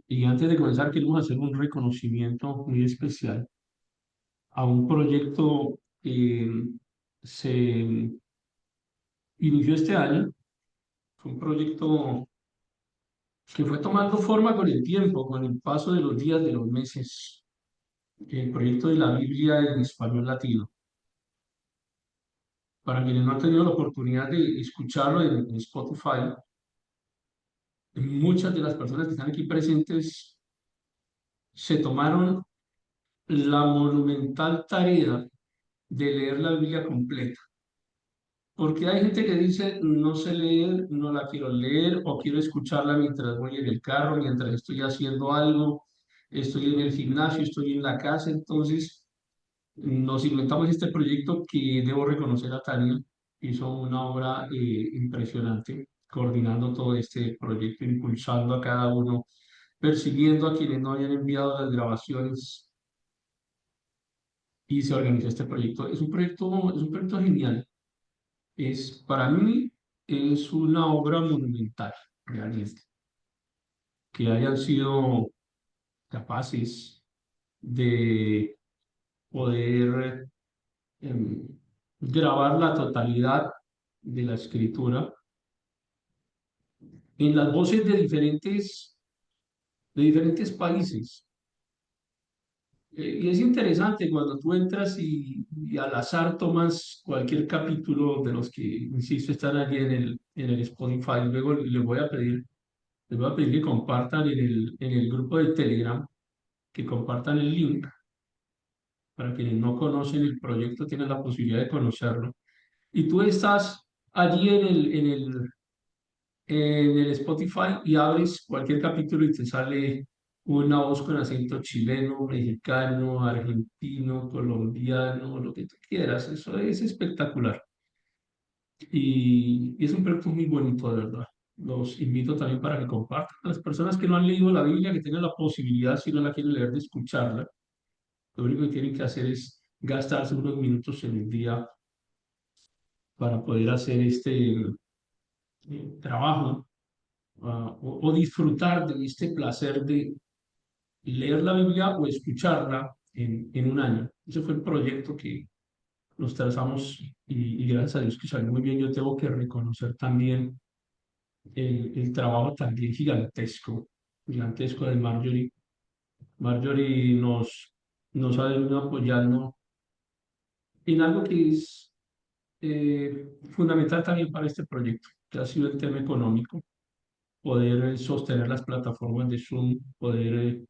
Y antes de comenzar, queremos hacer un reconocimiento muy especial a un proyecto que se inició este año. Fue un proyecto que fue tomando forma con el tiempo, con el paso de los días, de los meses. El proyecto de la Biblia en español latino. Para quienes no han tenido la oportunidad de escucharlo en Spotify, muchas de las personas que están aquí presentes se tomaron la monumental tarea de leer la Biblia completa. Porque hay gente que dice, no sé leer, no la quiero leer, o quiero escucharla mientras voy en el carro, mientras estoy haciendo algo, estoy en el gimnasio, estoy en la casa. Entonces, nos inventamos este proyecto que debo reconocer a Tania, hizo una obra impresionante, coordinando todo este proyecto, impulsando a cada uno, persiguiendo a quienes no habían enviado las grabaciones, y se organizó este proyecto. Es un proyecto genial. Para mí, es una obra monumental, realmente, que hayan sido capaces de poder em, grabar la totalidad de la escritura en las voces de diferentes países. Y es interesante cuando tú entras y al azar tomas cualquier capítulo de los que, insisto, están allí en el Spotify. Luego les voy a pedir que compartan en el grupo de Telegram, que compartan el link para quienes no conocen el proyecto, tienen la posibilidad de conocerlo. Y tú estás allí en el Spotify y abres cualquier capítulo y te sale una voz con acento chileno, mexicano, argentino, colombiano, lo que tú quieras. Eso es espectacular. Y es un proyecto muy bonito, de verdad. Los invito también para que compartan. A las personas que no han leído la Biblia, que tengan la posibilidad, si no la quieren leer, de escucharla. Lo único que tienen que hacer es gastarse unos minutos en el día para poder hacer este trabajo, o disfrutar de este placer de leer la Biblia o escucharla en un año. Ese fue el proyecto que nos trazamos, y gracias a Dios que salió muy bien. Yo tengo que reconocer también el trabajo también gigantesco, gigantesco de Marjorie. Marjorie nos ha venido apoyando en algo que es fundamental también para este proyecto, que ha sido el tema económico, poder sostener las plataformas de Zoom, poder,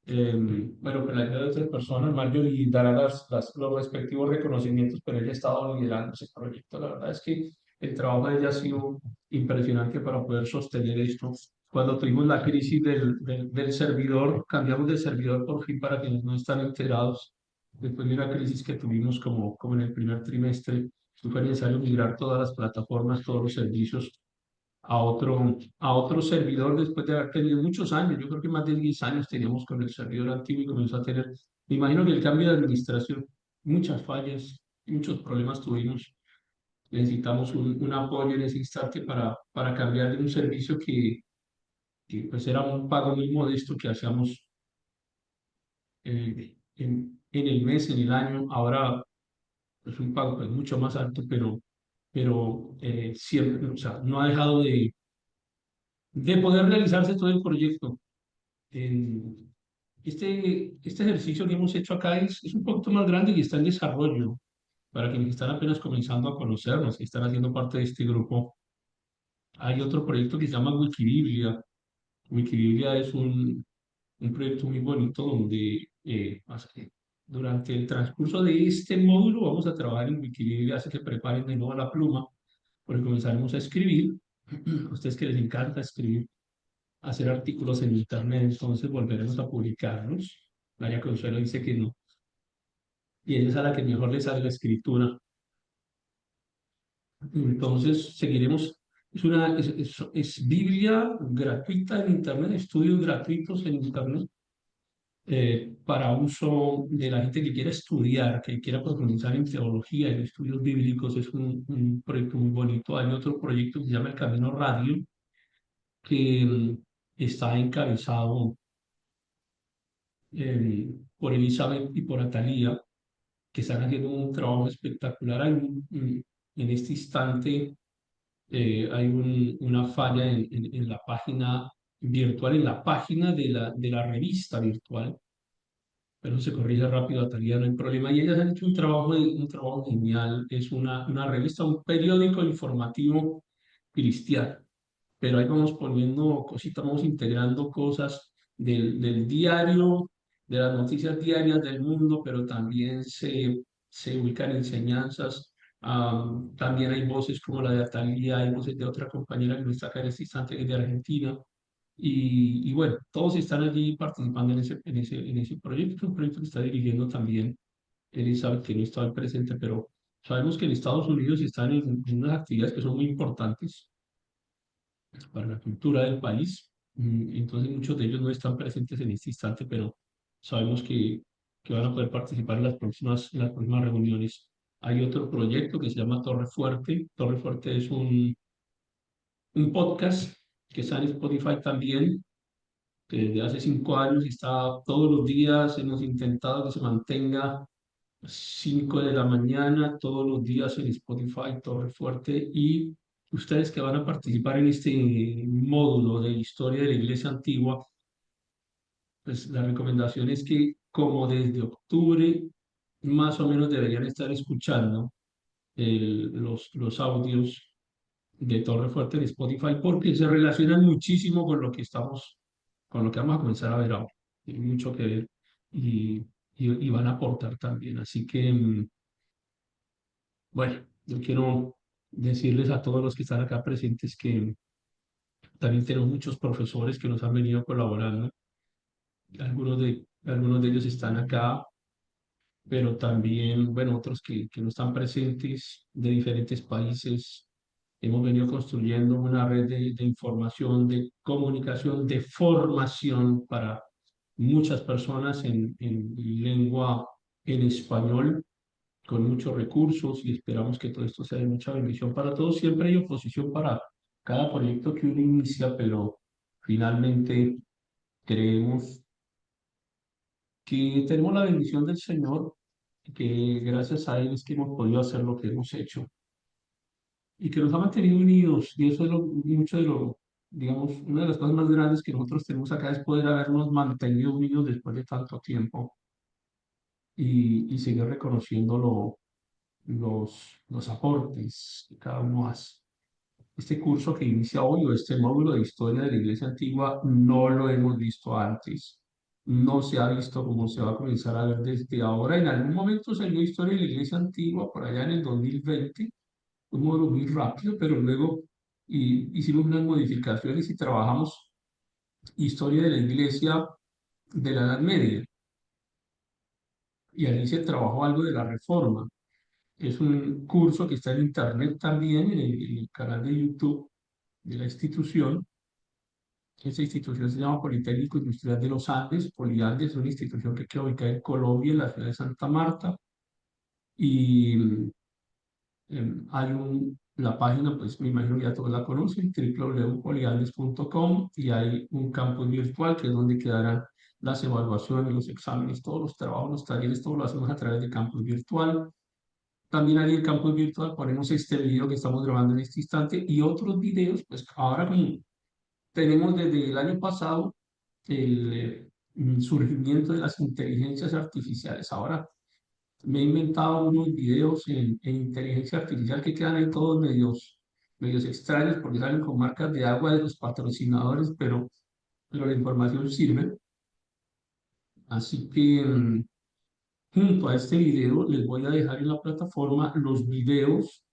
bueno, con la ayuda de otras personas. Marjorie dará los respectivos reconocimientos, pero ella ha estado liderando ese proyecto. La verdad es que el trabajo de ella ha sido impresionante para poder sostener esto. Cuando tuvimos la crisis del servidor, cambiamos de servidor por fin, para quienes no están enterados. Después de una crisis que tuvimos como en el primer trimestre, fue necesario migrar todas las plataformas, todos los servicios a otro servidor, después de haber tenido muchos años. Yo creo que más de 10 años teníamos con el servidor antiguo, y comenzó a tener, me imagino que el cambio de administración, muchas fallas, muchos problemas tuvimos. Necesitamos un apoyo en ese instante para cambiar de un servicio que pues era un pago muy modesto que hacíamos en el mes, en el año. Ahora es un pago pues mucho más alto, pero siempre, o sea, no ha dejado de poder realizarse todo el proyecto. En este ejercicio que hemos hecho acá es un poquito más grande y está en desarrollo. Para quienes están apenas comenzando a conocernos y están haciendo parte de este grupo, hay otro proyecto que se llama Wikibiblia. Wikibiblia es un proyecto muy bonito donde durante el transcurso de este módulo vamos a trabajar en Wikibiblia, así que preparen de nuevo la pluma, porque comenzaremos a escribir. A ustedes que les encanta escribir, hacer artículos en internet, entonces volveremos a publicarlos. María Consuelo dice que no, y ella es a la que mejor le sale la escritura. Entonces seguiremos. Es Biblia gratuita en internet, estudios gratuitos en internet, para uso de la gente que quiera estudiar, que quiera profundizar en teología, en estudios bíblicos. Es un proyecto muy bonito. Hay otro proyecto que se llama El Camino Radio, que está encabezado por Elizabeth y por Atalía, que están haciendo un trabajo espectacular. En este instante hay una falla en la página virtual, en la página de la revista virtual, pero se corrige rápido, Atalía, no hay problema. Y ellas han hecho un trabajo genial. Es una revista, un periódico informativo cristiano, pero ahí vamos poniendo cositas, vamos integrando cosas del diario, de las noticias diarias del mundo, pero también se ubican enseñanzas. También hay voces como la de Atalía, hay voces de otra compañera que no está acá en este instante, que es de Argentina. Y bueno, todos están allí participando en ese proyecto, es un proyecto que está dirigiendo también Elizabeth, que no estaba presente, pero sabemos que en Estados Unidos están en unas actividades que son muy importantes para la cultura del país. Entonces muchos de ellos no están presentes en este instante, pero sabemos que van a poder participar en las próximas reuniones. Hay otro proyecto que se llama Torre Fuerte. Torre Fuerte es un podcast que está en Spotify también, que desde hace 5 años está todos los días. Hemos intentado que se mantenga 5 de la mañana, todos los días en Spotify, Torre Fuerte. Y ustedes que van a participar en este módulo de historia de la Iglesia Antigua, pues la recomendación es que como desde octubre más o menos deberían estar escuchando los audios de Torre Fuerte en Spotify, porque se relacionan muchísimo con lo que con lo que vamos a comenzar a ver ahora. Tiene mucho que ver y, y van a aportar también. Así que bueno, yo quiero decirles a todos los que están acá presentes que también tenemos muchos profesores que nos han venido colaborando. Algunos de ellos están acá, pero también, bueno, otros que no están presentes de diferentes países. Hemos venido construyendo una red de información, de comunicación, de formación para muchas personas en lengua en español, con muchos recursos, y esperamos que todo esto sea de mucha bendición para todos. Siempre hay oposición para cada proyecto que uno inicia, pero finalmente creemos que tenemos la bendición del Señor, que gracias a Él es que hemos podido hacer lo que hemos hecho y que nos ha mantenido unidos. Y eso es mucho de lo, digamos, una de las cosas más grandes que nosotros tenemos acá es poder habernos mantenido unidos después de tanto tiempo y seguir reconociendo los aportes que cada uno hace. Este curso que inicia hoy, o este módulo de historia de la Iglesia Antigua, no lo hemos visto antes. No se ha visto cómo se va a comenzar a ver desde ahora. En algún momento salió Historia de la Iglesia Antigua, por allá en el 2020, un módulo muy rápido, pero luego hicimos unas modificaciones y trabajamos Historia de la Iglesia de la Edad Media. Y allí se trabajó algo de la Reforma. Es un curso que está en internet también, en el canal de YouTube de la institución. Esta institución se llama Politécnico Industrial de los Andes. Poliandes es una institución que queda ubicada en Colombia, en la ciudad de Santa Marta. Y la página, pues me imagino que ya todos la conocen, www.poliandes.com, y hay un campus virtual que es donde quedarán las evaluaciones, los exámenes, todos los trabajos, los talleres, todo lo hacemos a través de campus virtual. También ahí en el campus virtual ponemos este video que estamos grabando en este instante y otros videos, pues ahora como tenemos desde el año pasado el surgimiento de las inteligencias artificiales. Ahora me he inventado unos videos en inteligencia artificial que quedan ahí todos medios extraños porque salen con marcas de agua de los patrocinadores, pero la información sirve. Así que junto a este video les voy a dejar en la plataforma los videos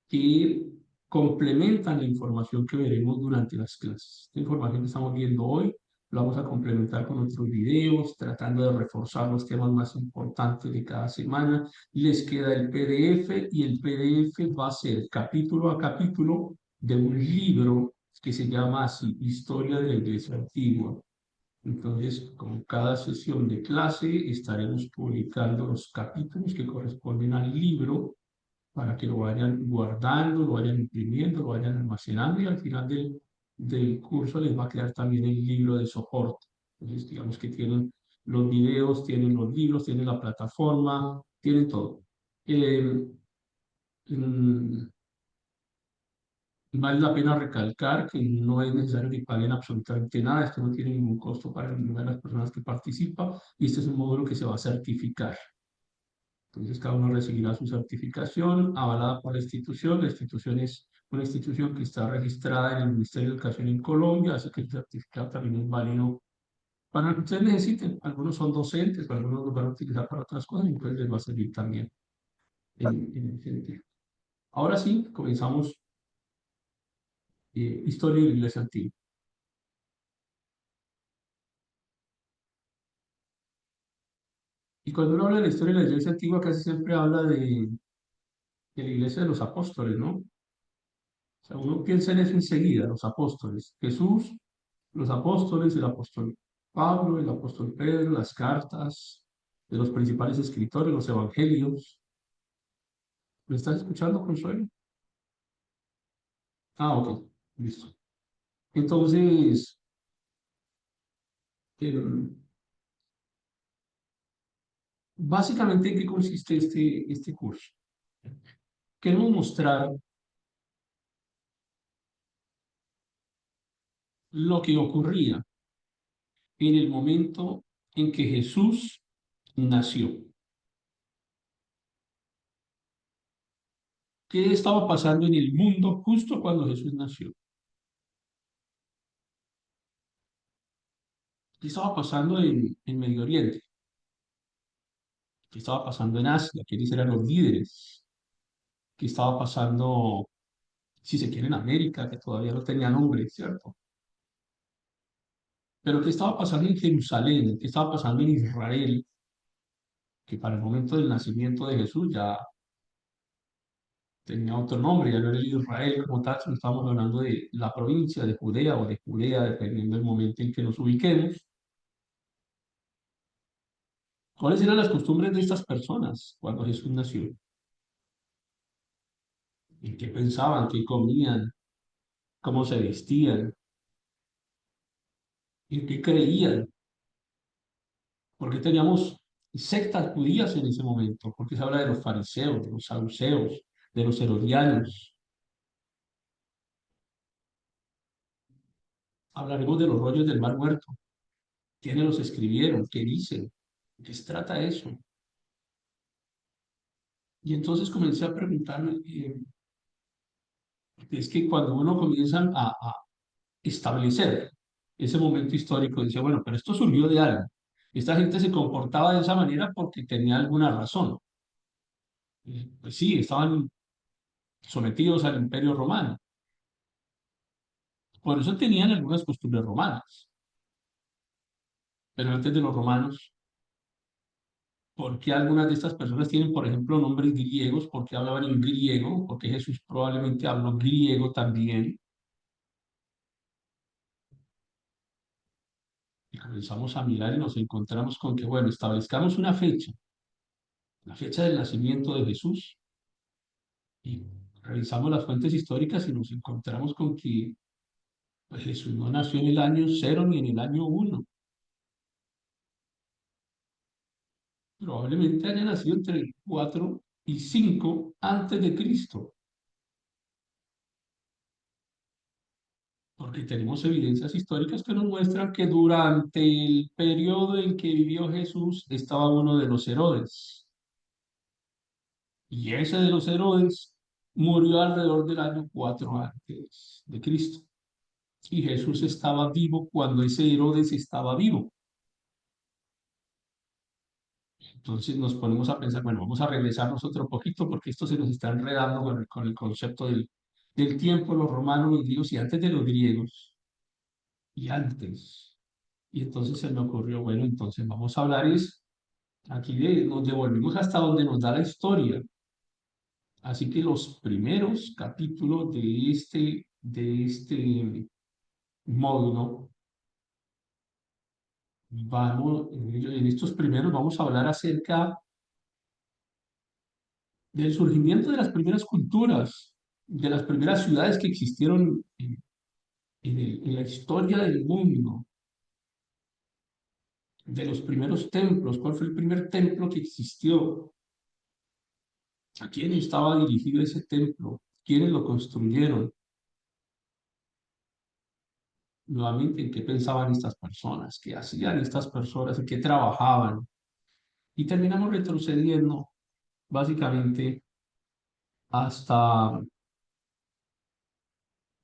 que complementan la información que veremos durante las clases. Esta información que estamos viendo hoy la vamos a complementar con otros videos, tratando de reforzar los temas más importantes de cada semana. Les queda el PDF y el PDF va a ser capítulo a capítulo de un libro que se llama así, Historia de la Iglesia Antigua. Entonces, con cada sesión de clase estaremos publicando los capítulos que corresponden al libro para que lo vayan guardando, lo vayan imprimiendo, lo vayan almacenando, y al final del curso les va a quedar también el libro de soporte. Entonces, digamos que tienen los videos, tienen los libros, tienen la plataforma, tienen todo. Eh, mm, Vale la pena recalcar que no es necesario que paguen absolutamente nada, esto no tiene ningún costo para ninguna de las personas que participan y este es un módulo que se va a certificar. Entonces cada uno recibirá su certificación avalada por la institución es una institución que está registrada en el Ministerio de Educación en Colombia, así que el certificado también es válido para lo que ustedes necesiten. Algunos son docentes, algunos los van a utilizar para otras cosas y entonces les va a servir también en ese sentido. Ahora sí, comenzamos historia de la Iglesia Antigua. Y cuando uno habla de la historia de la Iglesia Antigua, casi siempre habla de la Iglesia de los Apóstoles, ¿no? O sea, uno piensa en eso enseguida, los apóstoles. Jesús, los apóstoles, el apóstol Pablo, el apóstol Pedro, las cartas de los principales escritores, los evangelios. ¿Me estás escuchando, Consuelo? Ah, ok, listo. Entonces, em, básicamente, ¿en qué consiste este curso? Queremos mostrar lo que ocurría en el momento en que Jesús nació. ¿Qué estaba pasando en el mundo justo cuando Jesús nació? ¿Qué estaba pasando en Medio Oriente? ¿Qué estaba pasando en Asia? ¿Quiénes eran los líderes? ¿Qué estaba pasando, si se quiere, en América, que todavía no tenía nombre, ¿cierto? Pero ¿qué estaba pasando en Jerusalén? ¿Qué estaba pasando en Israel? Que para el momento del nacimiento de Jesús ya tenía otro nombre, ya no era el Israel como tal, sino estábamos hablando de la provincia de Judea o de Judea, dependiendo del momento en que nos ubiquemos. ¿Cuáles eran las costumbres de estas personas cuando Jesús nació? ¿En qué pensaban? ¿Qué comían? ¿Cómo se vestían? ¿En qué creían? Porque teníamos sectas judías en ese momento, porque se habla de los fariseos, de los saduceos, de los herodianos. Hablaremos de los rollos del Mar Muerto. ¿Quiénes los escribieron? ¿Qué dicen? ¿De qué se trata eso? Y entonces comencé a preguntarme, es que cuando uno comienza a establecer ese momento histórico, decía, bueno, pero esto surgió de algo. Esta gente se comportaba de esa manera porque tenía alguna razón. Pues sí, estaban sometidos al Imperio Romano. Por eso tenían algunas costumbres romanas. Pero antes de los romanos, ¿por qué algunas de estas personas tienen, por ejemplo, nombres griegos? ¿Por qué hablaban en griego? Porque Jesús probablemente habló griego también. Y comenzamos a mirar y nos encontramos con que, bueno, establezcamos una fecha, la fecha del nacimiento de Jesús, y revisamos las fuentes históricas y nos encontramos con que pues, Jesús no nació en el año cero ni en el año uno. Probablemente haya nacido entre el 4 y 5 antes de Cristo, porque tenemos evidencias históricas que nos muestran que durante el periodo en que vivió Jesús estaba uno de los Herodes, y ese de los Herodes murió alrededor del año 4 antes de Cristo, y Jesús estaba vivo cuando ese Herodes estaba vivo. Entonces nos ponemos a pensar, bueno, vamos a regresarnos otro poquito porque esto se nos está enredando con el concepto del tiempo, los romanos, los griegos y antes de los griegos y antes. Y entonces se me ocurrió, bueno, entonces vamos a hablar es, aquí nos devolvimos hasta donde nos da la historia. Así que los primeros capítulos de este módulo, en estos primeros vamos a hablar acerca del surgimiento de las primeras culturas, de las primeras ciudades que existieron en la historia del mundo. de los primeros templos. ¿Cuál fue el primer templo que existió? ¿A quién estaba dirigido ese templo? ¿Quiénes lo construyeron? Nuevamente, ¿en qué pensaban estas personas? ¿Qué hacían estas personas? ¿En qué trabajaban? Y terminamos retrocediendo básicamente hasta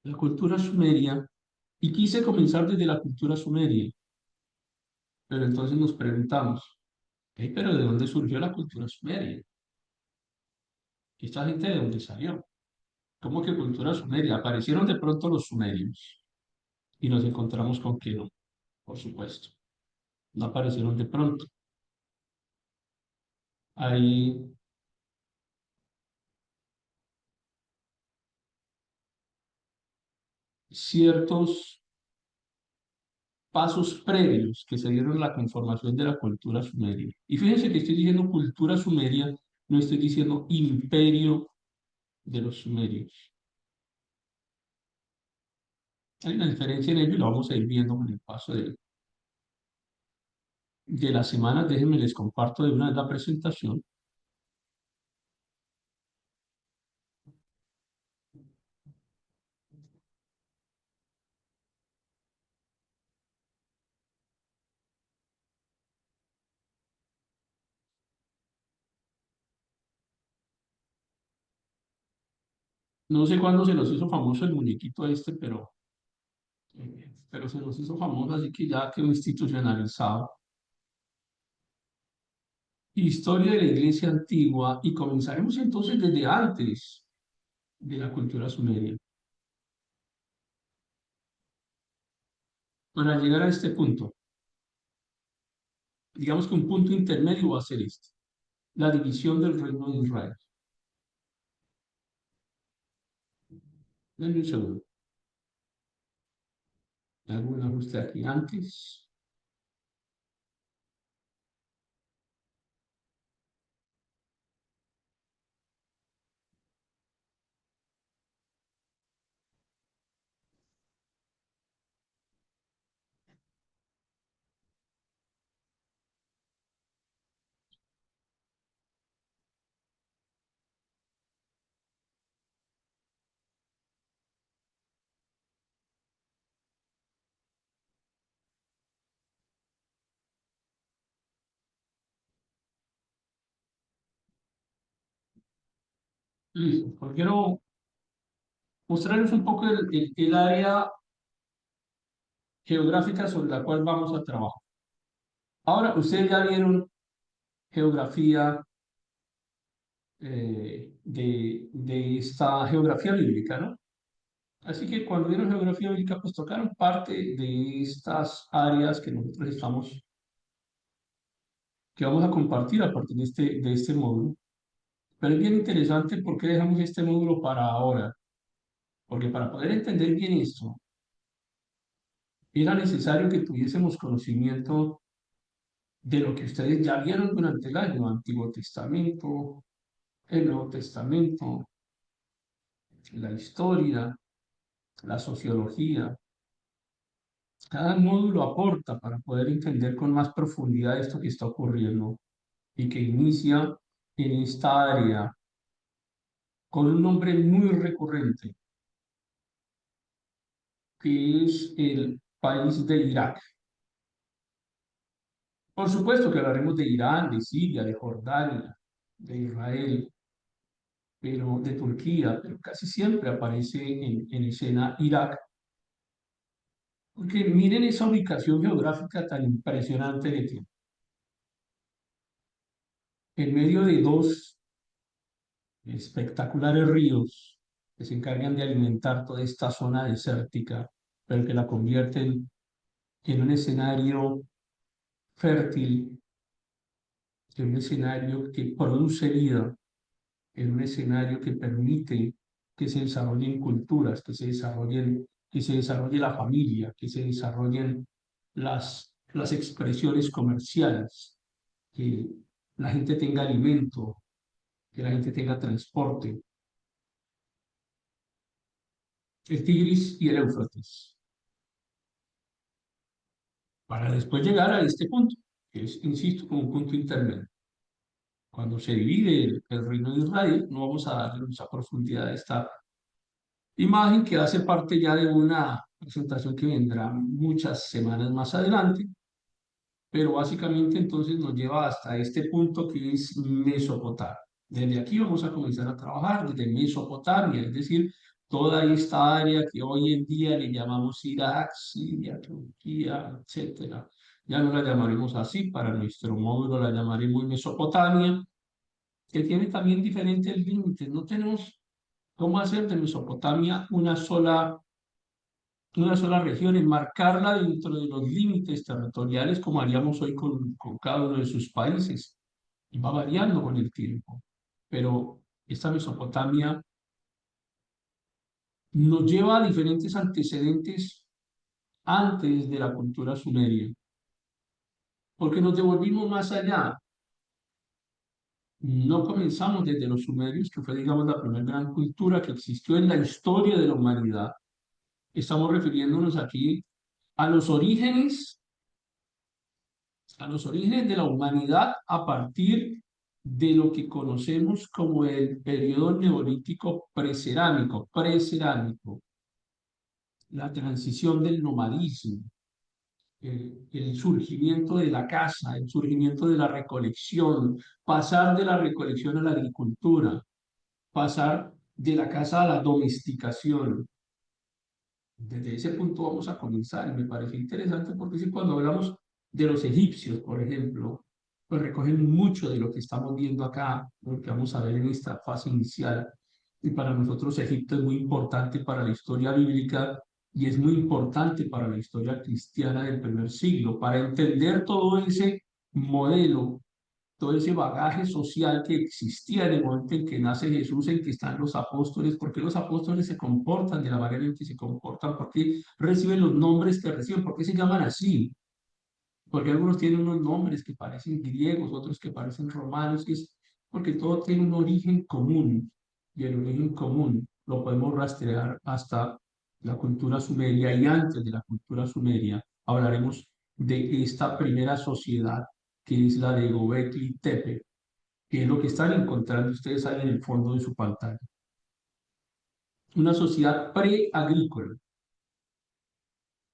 la cultura sumeria. Y quise comenzar desde la cultura sumeria, pero entonces nos preguntamos, "Ok, pero ¿de dónde surgió la cultura sumeria? ¿Esta gente de dónde salió? ¿Cómo que cultura sumeria? Aparecieron de pronto los sumerios y nos encontramos con que no, por supuesto, no aparecieron de pronto. Hay ciertos pasos previos que se dieron a la conformación de la cultura sumeria. Y fíjense que estoy diciendo cultura sumeria, no estoy diciendo imperio de los sumerios. Hay una diferencia en ello y lo vamos a ir viendo con el paso de las semanas. Déjenme les comparto de una vez la presentación. No sé cuándo se nos hizo famoso el muñequito este, pero se nos hizo famoso, así que ya quedó institucionalizado. Historia de la iglesia antigua y comenzaremos entonces desde antes de la cultura sumeria. Para llegar a este punto, digamos que un punto intermedio va a ser este, la división del reino de Israel. Denme un segundo, hago un ajuste aquí antes. Listo, porque quiero mostrarles un poco el área geográfica sobre la cual vamos a trabajar. Ahora, ustedes ya vieron geografía de esta geografía bíblica, ¿no? Así que cuando vieron geografía bíblica, pues tocaron parte de estas áreas que nosotros estamos, que vamos a compartir a partir de este módulo. Pero es bien interesante por qué dejamos este módulo para ahora. Porque para poder entender bien esto, era necesario que tuviésemos conocimiento de lo que ustedes ya vieron durante el año, Antiguo Testamento, el Nuevo Testamento, la historia, la sociología. Cada módulo aporta para poder entender con más profundidad esto que está ocurriendo y que inicia en esta área con un nombre muy recurrente, que es el país de Irak. Por supuesto que hablaremos de Irán, de Siria, de Jordania, de Israel, pero de Turquía, pero casi siempre aparece en escena Irak, porque miren esa ubicación geográfica tan impresionante que tiene. En medio de dos espectaculares ríos que se encargan de alimentar toda esta zona desértica, pero que la convierten en un escenario fértil, en un escenario que produce vida, en un escenario que permite que se desarrollen culturas, que se desarrolle la familia, que se desarrollen las expresiones comerciales, que la gente tenga alimento, que la gente tenga transporte. El Tigris y el Éufrates, para después llegar a este punto. que es, insisto, como un punto intermedio. Cuando se divide el reino de Israel, no vamos a darle mucha profundidad a esta imagen que hace parte ya de una presentación que vendrá muchas semanas más adelante, pero básicamente entonces nos lleva hasta este punto que es Mesopotamia. Desde aquí vamos a comenzar a trabajar desde Mesopotamia, es decir, toda esta área que hoy en día le llamamos Irak, Siria, Turquía, etcétera. Ya no la llamaremos así, para nuestro módulo la llamaremos Mesopotamia, que tiene también diferentes límites. No tenemos cómo hacer de Mesopotamia una sola región, enmarcarla dentro de los límites territoriales como haríamos hoy con cada uno de sus países. Y va variando con el tiempo. Pero esta Mesopotamia nos lleva a diferentes antecedentes antes de la cultura sumeria, porque nos devolvimos más allá. No comenzamos desde los sumerios, que fue, digamos, la primera gran cultura que existió en la historia de la humanidad. Estamos refiriéndonos aquí a los orígenes, a los orígenes de la humanidad a partir de lo que conocemos como el periodo neolítico precerámico, la transición del nomadismo, el surgimiento de la caza, el surgimiento de la recolección, pasar de la recolección a la agricultura, pasar de la caza a la domesticación. Desde ese punto vamos a comenzar y me parece interesante porque si cuando hablamos de los egipcios, por ejemplo, pues recogen mucho de lo que estamos viendo acá, lo que vamos a ver en esta fase inicial. Y para nosotros Egipto es muy importante para la historia bíblica y es muy importante para la historia cristiana del primer siglo, para entender todo ese modelo, todo ese bagaje social que existía en el momento en que nace Jesús, en que están los apóstoles, por qué los apóstoles se comportan de la manera en que se comportan, por qué reciben los nombres que reciben, por qué se llaman así, porque algunos tienen unos nombres que parecen griegos, otros que parecen romanos, que es porque todo tiene un origen común, y el origen común lo podemos rastrear hasta la cultura sumeria, y antes de la cultura sumeria hablaremos de esta primera sociedad, que es la de Gobekli Tepe, que es lo que están encontrando ustedes ahí en el fondo de su pantalla. Una sociedad preagrícola.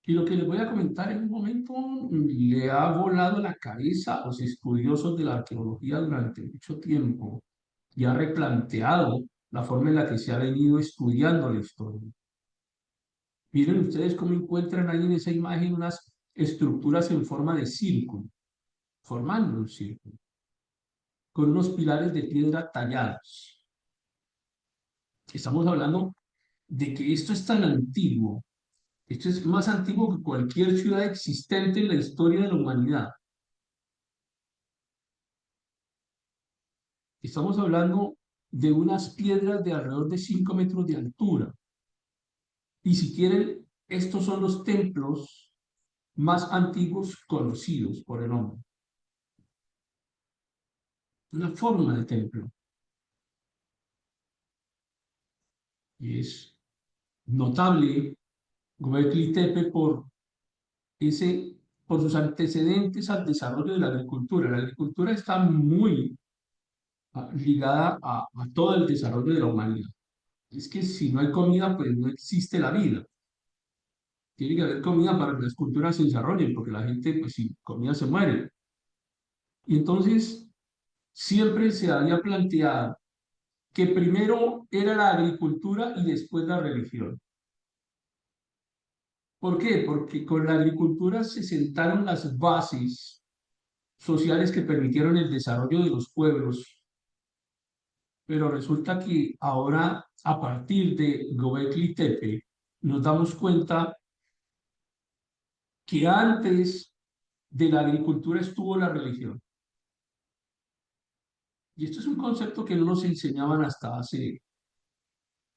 Y lo que les voy a comentar en un momento le ha volado la cabeza a los estudiosos de la arqueología durante mucho tiempo y ha replanteado la forma en la que se ha venido estudiando la historia. Miren ustedes cómo encuentran ahí en esa imagen unas estructuras en forma de círculo, formando un círculo, con unos pilares de piedra tallados. Estamos hablando de que esto es tan antiguo, esto es más antiguo que cualquier ciudad existente en la historia de la humanidad. Estamos hablando de unas piedras de alrededor de 5 metros de altura. Y si quieren, estos son los templos más antiguos conocidos por el hombre. Una forma de templo. Y es notable Göbekli Tepe por sus antecedentes al desarrollo de la agricultura. La agricultura está muy ligada a todo el desarrollo de la humanidad. Es que si no hay comida, pues no existe la vida. Tiene que haber comida para que las culturas se desarrollen, porque la gente, pues sin comida se muere. Y entonces, siempre se había planteado que primero era la agricultura y después la religión. ¿Por qué? Porque con la agricultura se sentaron las bases sociales que permitieron el desarrollo de los pueblos, pero resulta que ahora, a partir de Göbekli Tepe, nos damos cuenta que antes de la agricultura estuvo la religión. Y esto es un concepto que no nos enseñaban hasta hace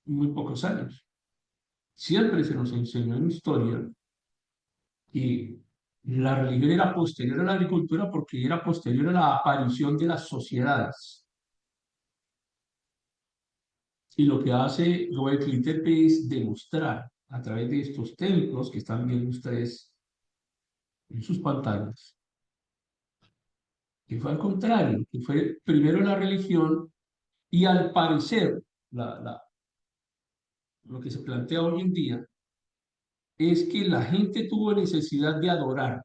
muy pocos años. Siempre se nos enseñó en historia que la religión era posterior a la agricultura porque era posterior a la aparición de las sociedades. Y lo que hace Göbekli Tepe es demostrar a través de estos templos que están viendo ustedes en sus pantallas, que fue al contrario, que fue primero la religión y al parecer lo que se plantea hoy en día es que la gente tuvo necesidad de adorar.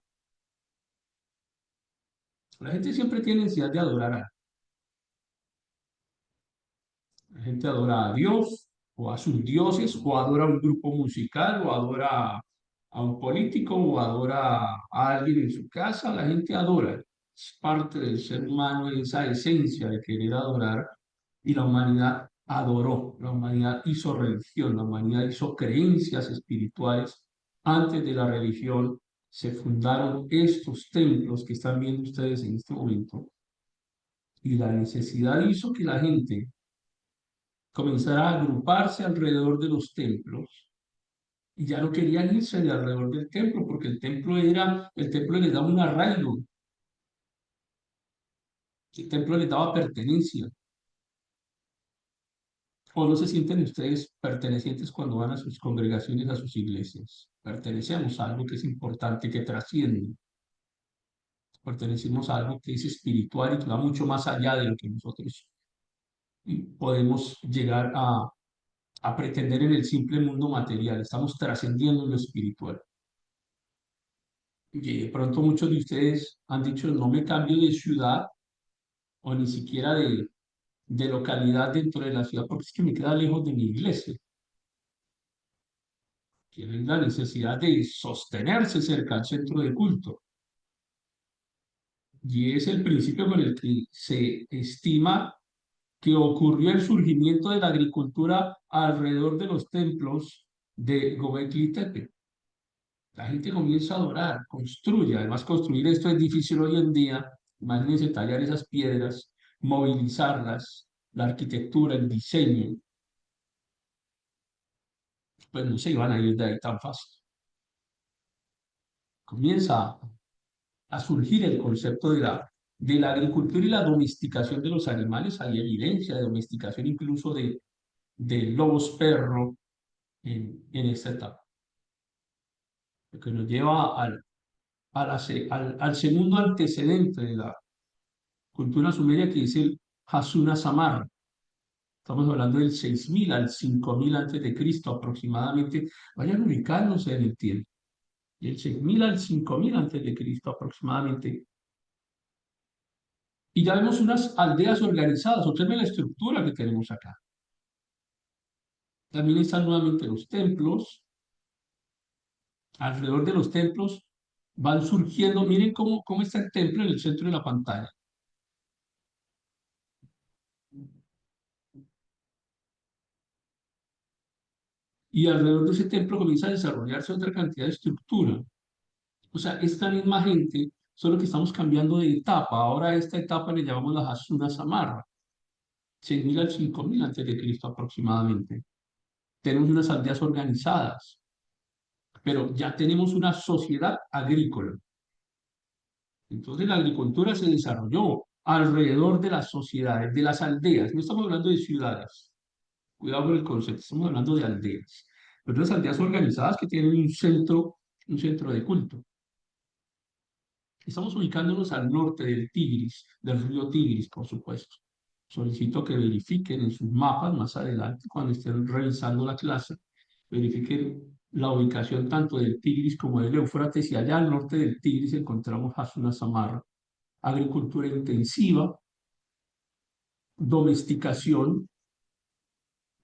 La gente siempre tiene necesidad de adorar. La gente adora a Dios o a sus dioses o adora a un grupo musical o adora a un político o adora a alguien en su casa. La gente adora. Es parte del ser humano esa esencia de querer adorar y la humanidad adoró. La humanidad hizo religión, la humanidad hizo creencias espirituales. Antes de la religión se fundaron estos templos que están viendo ustedes en este momento y la necesidad hizo que la gente comenzara a agruparse alrededor de los templos y ya no querían irse de alrededor del templo porque el templo les daba un arraigo, el templo les daba pertenencia. ¿O no se sienten ustedes pertenecientes cuando van a sus congregaciones, a sus iglesias? Pertenecemos a algo que es importante, que trasciende. Pertenecemos a algo que es espiritual y que va mucho más allá de lo que nosotros podemos llegar a pretender en el simple mundo material. Estamos trascendiendo en lo espiritual. Y de pronto muchos de ustedes han dicho, no me cambio de ciudad o ni siquiera de localidad dentro de la ciudad porque es que me queda lejos de mi iglesia. Tienen la necesidad de sostenerse cerca al centro de culto. Y es el principio con el que se estima que ocurrió el surgimiento de la agricultura alrededor de los templos de Göbekli Tepe. La gente comienza a adorar, construye. Además, construir esto es difícil hoy en día. Imagínense tallar esas piedras, movilizarlas, la arquitectura, el diseño. Pues no se iban a ir de ahí tan fácil. Comienza a surgir el concepto de la agricultura y la domesticación de los animales. Hay evidencia de domesticación incluso de lobos perro en esta etapa. Lo que nos lleva al segundo antecedente de la cultura sumeria, que es el Hasuna Samar. Estamos hablando del 6000 al 5000 antes de Cristo aproximadamente. Vayan ubicándose en el tiempo. Del 6000 al 5000 antes de Cristo aproximadamente. Y ya vemos unas aldeas organizadas. Observen la estructura que tenemos acá. También están nuevamente los templos. Alrededor de los templos van surgiendo. Miren cómo está el templo en el centro de la pantalla. Y alrededor de ese templo comienza a desarrollarse otra cantidad de estructura. O sea, esta misma gente, solo que estamos cambiando de etapa. Ahora a esta etapa le llamamos la Hasuna Samarra, 6000 al 5000 antes de Cristo aproximadamente. Tenemos unas aldeas organizadas, pero ya tenemos una sociedad agrícola. Entonces la agricultura se desarrolló alrededor de las sociedades, de las aldeas. No estamos hablando de ciudades. Cuidado con el concepto, estamos hablando de aldeas. Pero las aldeas organizadas que tienen un centro de culto. Estamos ubicándonos al norte del Tigris, del río Tigris, por supuesto. Solicito que verifiquen en sus mapas más adelante, cuando estén revisando la clase, verifiquen la ubicación tanto del Tigris como del Éufrates, y allá al norte del Tigris encontramos Hasuna Samarra, agricultura intensiva, domesticación,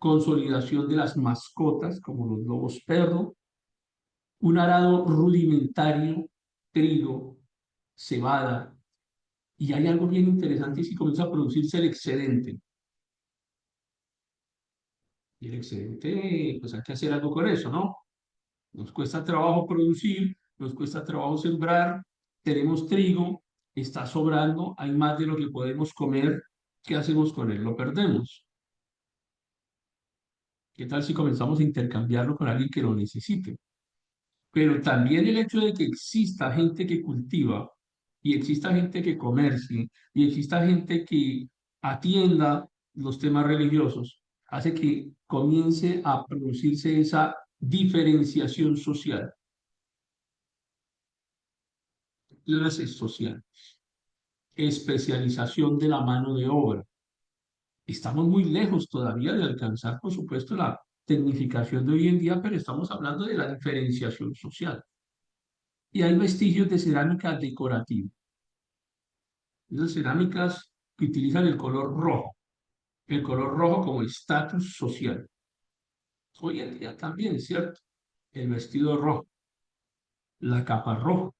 consolidación de las mascotas como los lobos perro, un arado rudimentario, trigo, cebada, y hay algo bien interesante, y si comienza a producirse el excedente. Y el excedente, pues hay que hacer algo con eso, ¿no? Nos cuesta trabajo producir, nos cuesta trabajo sembrar, tenemos trigo, está sobrando, hay más de lo que podemos comer, ¿qué hacemos con él? Lo perdemos. ¿Qué tal si comenzamos a intercambiarlo con alguien que lo necesite? Pero también el hecho de que exista gente que cultiva y exista gente que comercie y exista gente que atienda los temas religiosos hace que comience a producirse esa diferenciación social, clases sociales. especialización de la mano de obra. Estamos muy lejos todavía de alcanzar, por supuesto, la tecnificación de hoy en día, pero estamos hablando de la diferenciación social. Y hay vestigios de cerámica decorativa. Esas cerámicas que utilizan el color rojo como estatus social. Hoy en día también, es cierto, el vestido rojo, la capa roja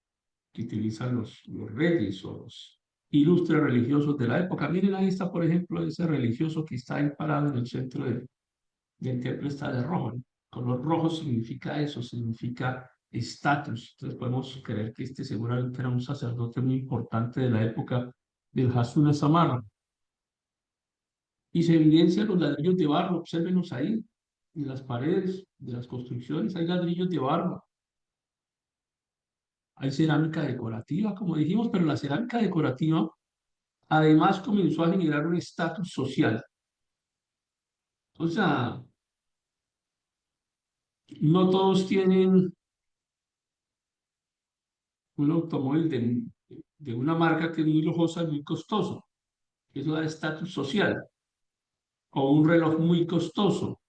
que utilizan los reyes o los ilustres religiosos de la época. Miren, ahí está, por ejemplo, ese religioso que está ahí parado en el centro del templo, está de rojo, ¿no? Color rojo significa eso, significa estatus. Entonces podemos creer que este seguramente era un sacerdote muy importante de la época del Hasuna Samarra. Y se evidencian los ladrillos de barro, obsérvenlos ahí, en las paredes de las construcciones hay ladrillos de barro. Hay cerámica decorativa, como dijimos, pero la cerámica decorativa además comenzó a generar un estatus social. O sea, no todos tienen un automóvil de una marca que es muy lujosa y muy costoso. Eso da estatus social. O un reloj muy costoso.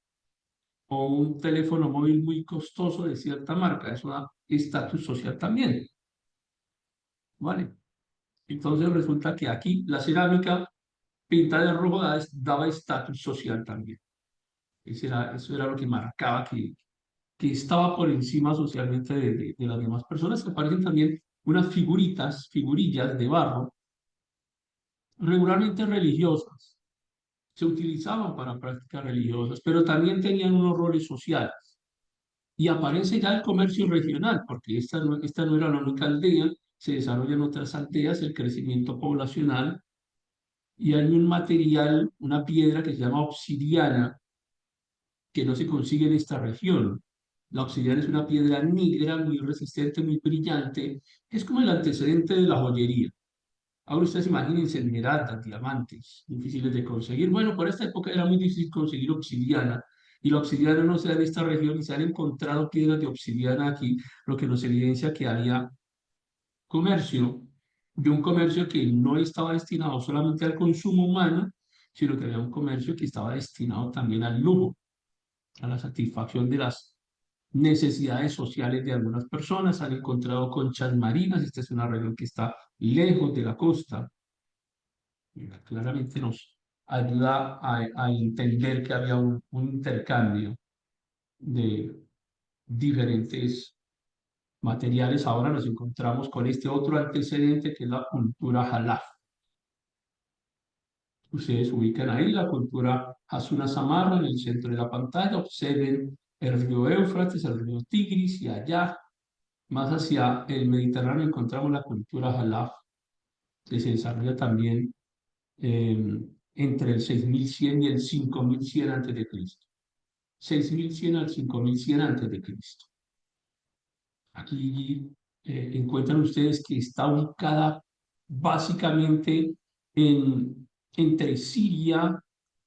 O un teléfono móvil muy costoso de cierta marca. Eso da estatus social también. ¿Vale? Entonces resulta que aquí la cerámica pintada de rojo daba estatus social también. Eso era lo que marcaba que estaba por encima socialmente de las demás personas, que aparecen también unas figuritas, figurillas de barro, regularmente religiosas, se utilizaban para prácticas religiosas, pero también tenían unos roles sociales. Y aparece ya el comercio regional, porque esta no era la única aldea, se desarrollan otras aldeas, el crecimiento poblacional, y hay un material, una piedra que se llama obsidiana, que no se consigue en esta región. La obsidiana es una piedra negra, muy resistente, muy brillante. Es como el antecedente de la joyería. Ahora ustedes imagínense esmeraldas, diamantes, difíciles de conseguir. Bueno, por esta época era muy difícil conseguir obsidiana. Y la obsidiana no se da en esta región y se han encontrado piedras de obsidiana aquí, lo que nos evidencia que había comercio, de un comercio que no estaba destinado solamente al consumo humano, sino que había un comercio que estaba destinado también al lujo, a la satisfacción de las necesidades sociales de algunas personas. Han encontrado conchas marinas, esta es una región que está lejos de la costa. Claramente nos ayuda a entender que había un intercambio de diferentes materiales. Ahora nos encontramos con este otro antecedente que es la cultura jalaf. Ustedes ubican ahí la cultura Hasuna Samarra en el centro de la pantalla. Observen el río Éufrates, el río Tigris y allá, más hacia el Mediterráneo, encontramos la cultura jalaf que se desarrolla también entre el 6100 y el 5100 antes de Cristo. 6100 al 5100 antes de Cristo. Aquí encuentran ustedes que está ubicada básicamente entre Siria,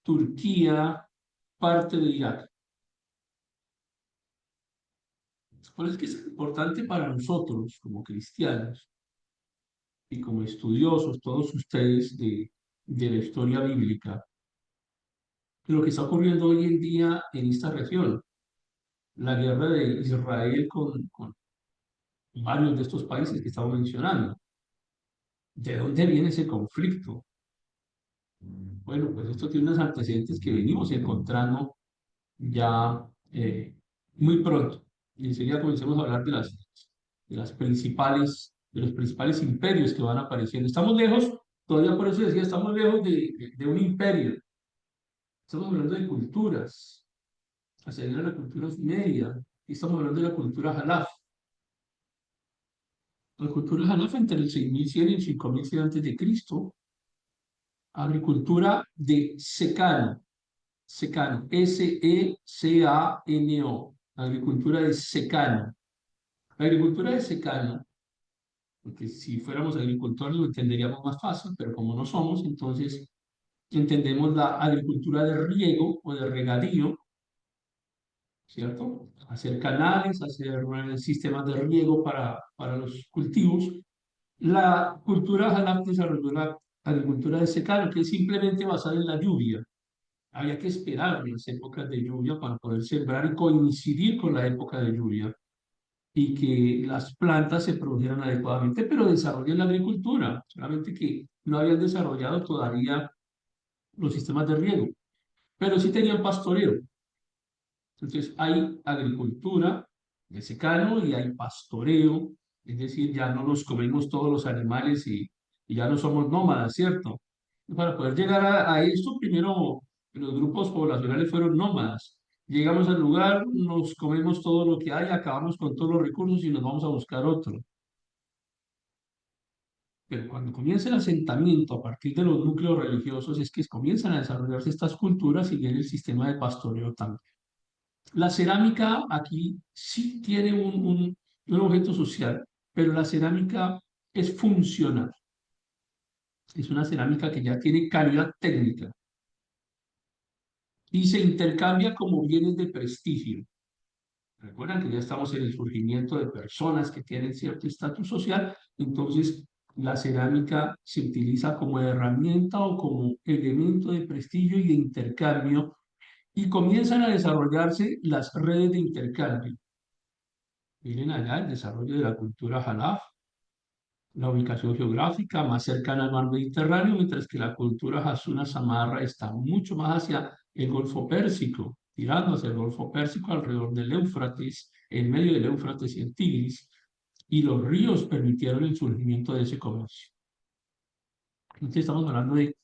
Turquía, parte de Irak. Por eso es que es importante para nosotros como cristianos y como estudiosos, todos ustedes de la historia bíblica, lo que está ocurriendo hoy en día en esta región, la guerra de Israel con varios de estos países que estamos mencionando. ¿De dónde viene ese conflicto? Bueno, pues esto tiene unos antecedentes que venimos encontrando ya muy pronto. Y enseguida comencemos a hablar de de los principales imperios que van apareciendo. Estamos lejos, todavía por eso decía, estamos lejos de un imperio. Estamos hablando de culturas, hacia allá la cultura sumeria, y estamos hablando de la cultura jalaf. La cultura jalaf entre el 6100 y el 5100 antes de Cristo, agricultura de secano, secano, S-E-C-A-N-O, agricultura de secano. La agricultura de secano, porque si fuéramos agricultores lo entenderíamos más fácil, pero como no somos, entonces entendemos la agricultura de riego o de regadío, ¿cierto? Hacer canales, hacer sistemas de riego para los cultivos. La cultura Jalap desarrolló la agricultura de secano, que es simplemente basada en la lluvia. Había que esperar las épocas de lluvia para poder sembrar y coincidir con la época de lluvia y que las plantas se produjeran adecuadamente, pero desarrolló la agricultura, solamente que no habían desarrollado todavía los sistemas de riego, pero sí tenían pastoreo. Entonces hay agricultura de secano y hay pastoreo, es decir, ya no nos comemos todos los animales y ya no somos nómadas, ¿cierto? Y para poder llegar a esto, primero los grupos poblacionales fueron nómadas. Llegamos al lugar, nos comemos todo lo que hay, acabamos con todos los recursos y nos vamos a buscar otro. Pero cuando comienza el asentamiento a partir de los núcleos religiosos es que comienzan a desarrollarse estas culturas y viene el sistema de pastoreo también. La cerámica aquí sí tiene un objeto social, pero la cerámica es funcional. Es una cerámica que ya tiene calidad técnica y se intercambia como bienes de prestigio. Recuerdan que ya estamos en el surgimiento de personas que tienen cierto estatus social, entonces la cerámica se utiliza como herramienta o como elemento de prestigio y de intercambio y comienzan a desarrollarse las redes de intercambio. Miren allá el desarrollo de la cultura Jalaf, la ubicación geográfica más cercana al mar Mediterráneo, mientras que la cultura Hasuna Samarra está mucho más hacia el Golfo Pérsico, tirando hacia el Golfo Pérsico alrededor del Éufrates, en medio del Éufrates y el Tigris, y los ríos permitieron el surgimiento de ese comercio. Entonces estamos hablando de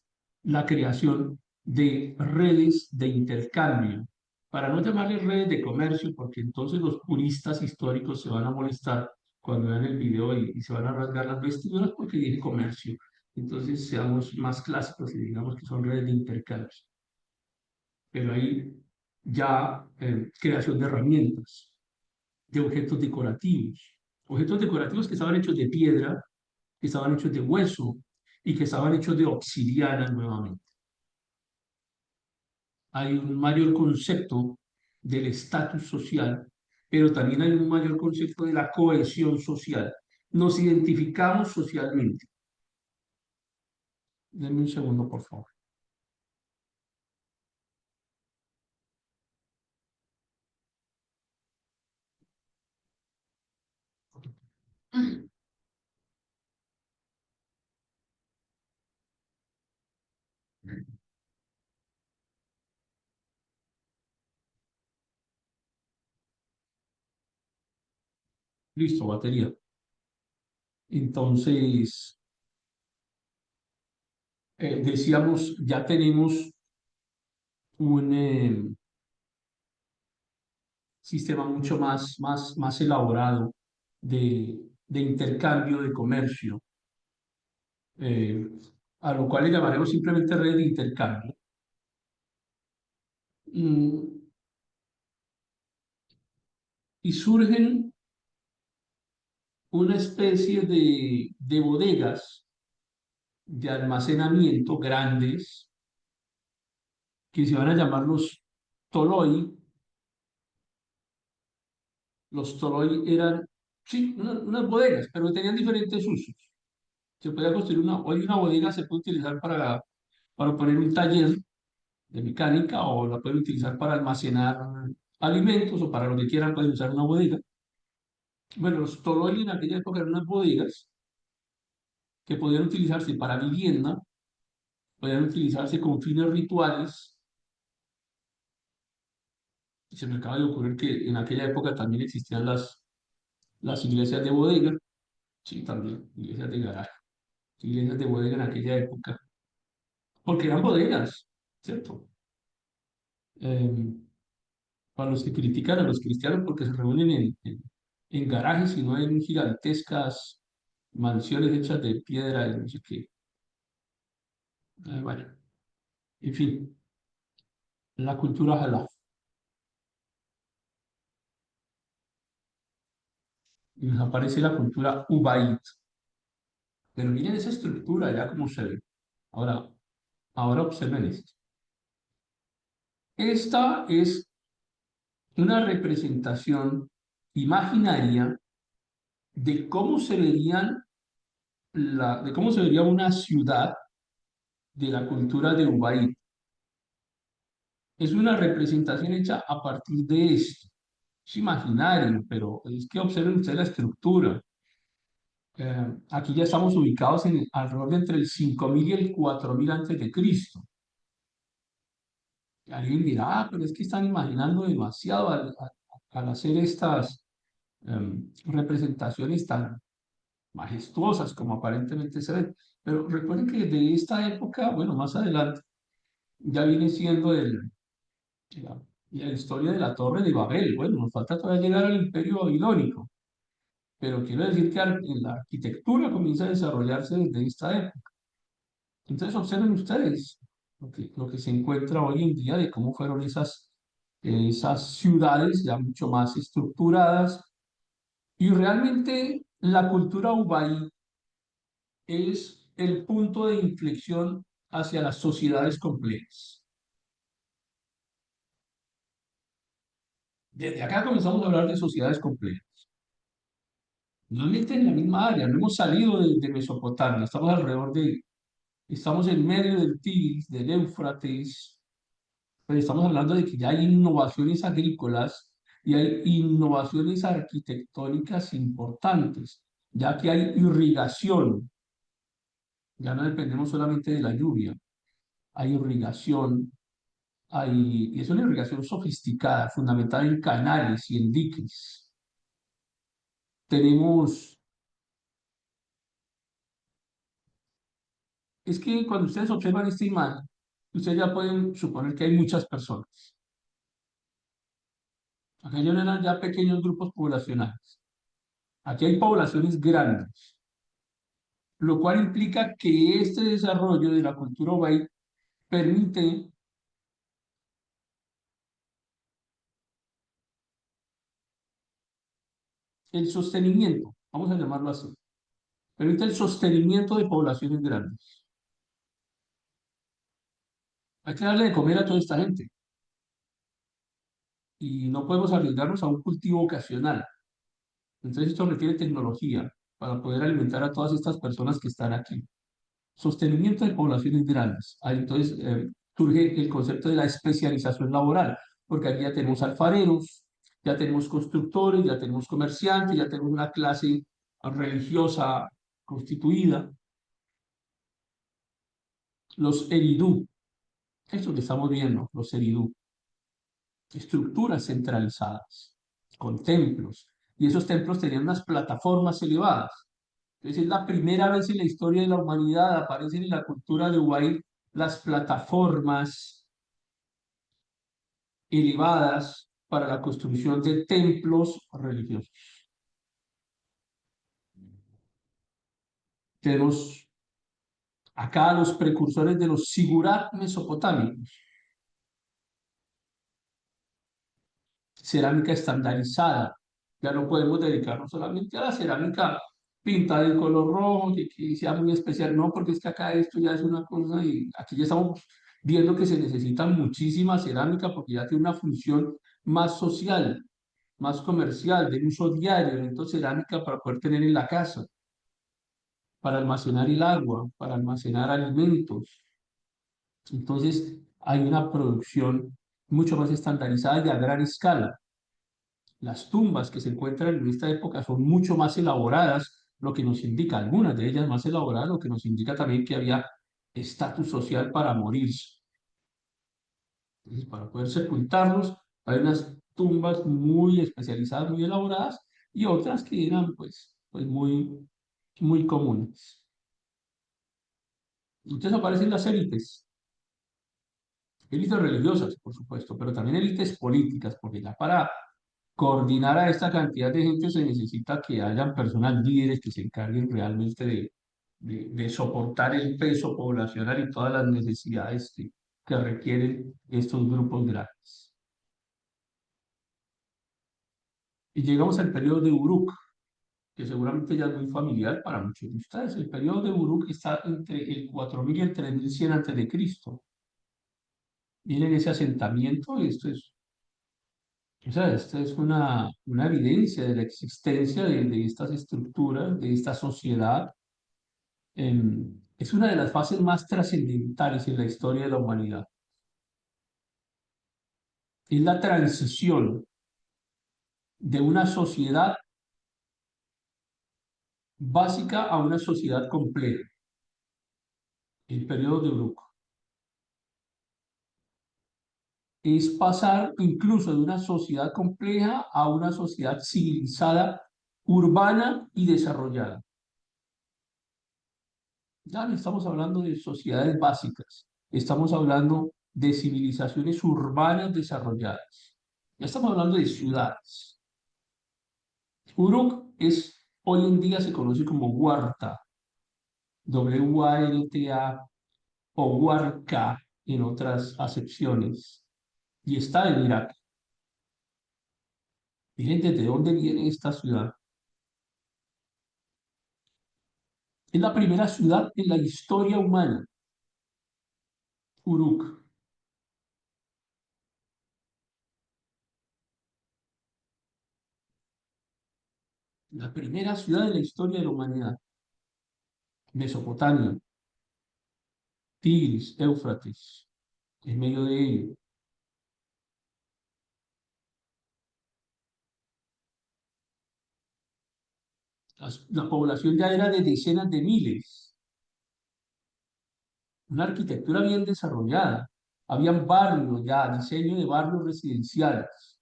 la creación de redes de intercambio, para no llamarles redes de comercio, porque entonces los puristas históricos se van a molestar cuando vean el video y se van a rasgar las vestiduras porque dije comercio. Entonces seamos más clásicos y digamos que son redes de intercambio. Pero hay ya creación de herramientas, de objetos decorativos que estaban hechos de piedra, que estaban hechos de hueso y que estaban hechos de obsidiana nuevamente. Hay un mayor concepto del estatus social, pero también hay un mayor concepto de la cohesión social. Nos identificamos socialmente. Denme un segundo, por favor. Listo, batería. Entonces, decíamos, ya tenemos un sistema mucho más elaborado de intercambio, de comercio, eh, a lo cual le llamaremos simplemente red de intercambio. Mm, y surgen una especie de bodegas de almacenamiento grandes que se van a llamar los toloi. Los toloi eran, sí, unas bodegas, pero tenían diferentes usos. Se podía construir hoy una bodega se puede utilizar para poner un taller de mecánica o la pueden utilizar para almacenar alimentos o para lo que quieran pueden usar una bodega. Bueno, los toloi en aquella época eran unas bodegas que podían utilizarse para vivienda, podían utilizarse con fines rituales. Y se me acaba de ocurrir que en aquella época también existían las iglesias de bodega, sí, también, iglesias de garaje, iglesias de bodega en aquella época, porque eran bodegas, ¿cierto? Eh, para los que critican a los cristianos porque se reúnen en garajes y no en gigantescas mansiones hechas de piedra y no sé qué. Bueno, en fin, la cultura jalaf. Y nos aparece la cultura ubaid. Pero miren esa estructura ya como se ve. Ahora, ahora observen esto. Esta es una representación imaginaria de cómo se verían de cómo se vería una ciudad de la cultura de Ubaid. Es una representación hecha a partir de esto. Es imaginario, pero es que observen ustedes la estructura. Aquí ya estamos ubicados en alrededor de entre el 5000 y el 4000 antes de Cristo. Y alguien dirá, pero es que están imaginando demasiado al hacer estas representaciones tan majestuosas como aparentemente se ven. Pero recuerden que de esta época, bueno, más adelante, ya viene siendo la, la historia de la Torre de Babel. Bueno, nos falta todavía llegar al Imperio Babilónico, pero quiero decir que la arquitectura comienza a desarrollarse desde esta época. Entonces observen ustedes lo que se encuentra hoy en día de cómo fueron esas ciudades ya mucho más estructuradas y realmente la cultura Ubaí es el punto de inflexión hacia las sociedades complejas. Desde acá comenzamos a hablar de sociedades complejas. Normalmente en la misma área, no hemos salido de Mesopotamia, estamos en medio del Tigris, del Éufrates, pero estamos hablando de que ya hay innovaciones agrícolas y hay innovaciones arquitectónicas importantes, ya que hay irrigación, ya no dependemos solamente de la lluvia, hay irrigación, y es una irrigación sofisticada, fundamentada en canales y en diques. Tenemos, es que cuando ustedes observan esta imagen, ustedes ya pueden suponer que hay muchas personas. Aquellos no eran ya pequeños grupos poblacionales. Aquí hay poblaciones grandes, lo cual implica que este desarrollo de la cultura Obaid permite el sostenimiento, vamos a llamarlo así, permite el sostenimiento de poblaciones grandes. Hay que darle de comer a toda esta gente y no podemos arriesgarnos a un cultivo ocasional. Entonces esto requiere tecnología para poder alimentar a todas estas personas que están aquí. Sostenimiento de poblaciones grandes. Ahí entonces surge el concepto de la especialización laboral, porque aquí ya tenemos alfareros, ya tenemos constructores, ya tenemos comerciantes, ya tenemos una clase religiosa constituida. Los eridú, esto que estamos viendo, los eridú, estructuras centralizadas, con templos, y esos templos tenían unas plataformas elevadas. Entonces es la primera vez en la historia de la humanidad aparecen en la cultura de Ubaid las plataformas elevadas para la construcción de templos religiosos. Tenemos acá los precursores de los sigurat mesopotámicos, cerámica estandarizada. Ya no podemos dedicarnos solamente a la cerámica pintada en color rojo, que sea muy especial, no, porque es que acá esto ya es una cosa y aquí ya estamos viendo que se necesita muchísima cerámica porque ya tiene una función más social, más comercial, de uso diario, entonces cerámica para poder tener en la casa, para almacenar el agua, para almacenar alimentos. Entonces hay una producción mucho más estandarizada y a gran escala. Las tumbas que se encuentran en esta época son mucho más elaboradas, lo que nos indica, algunas de ellas más elaboradas, lo que nos indica también que había estatus social para morirse. Entonces, para poder sepultarlos, hay unas tumbas muy especializadas, muy elaboradas, y otras que eran pues muy comunes. Entonces aparecen las élites religiosas, por supuesto, pero también élites políticas, porque ya para coordinar a esta cantidad de gente se necesita que hayan personas líderes que se encarguen realmente de soportar el peso poblacional y todas las necesidades que requieren estos grupos grandes. Y llegamos al periodo de Uruk, que seguramente ya es muy familiar para muchos de ustedes. El periodo de Uruk está entre el 4000 y el 3100 antes de Cristo. Miren ese asentamiento, o sea, esto es una evidencia de la existencia de estas estructuras, de esta sociedad, Es una de las fases más trascendentales en la historia de la humanidad. Es la transición de una sociedad básica a una sociedad compleja, el periodo de Uruk. Es pasar incluso de una sociedad compleja a una sociedad civilizada, urbana y desarrollada. Ya no estamos hablando de sociedades básicas, estamos hablando de civilizaciones urbanas desarrolladas. Ya estamos hablando de ciudades. Uruk hoy en día se conoce como Warta, Warta o Warka en otras acepciones, y está en Irak. Miren desde dónde viene esta ciudad. Es la primera ciudad en la historia humana, Uruk, la primera ciudad en la historia de la humanidad. Mesopotamia, Tigris, Éufrates, en medio de ello. La población ya era de decenas de miles, una arquitectura bien desarrollada. Habían barrios ya, diseño de barrios residenciales,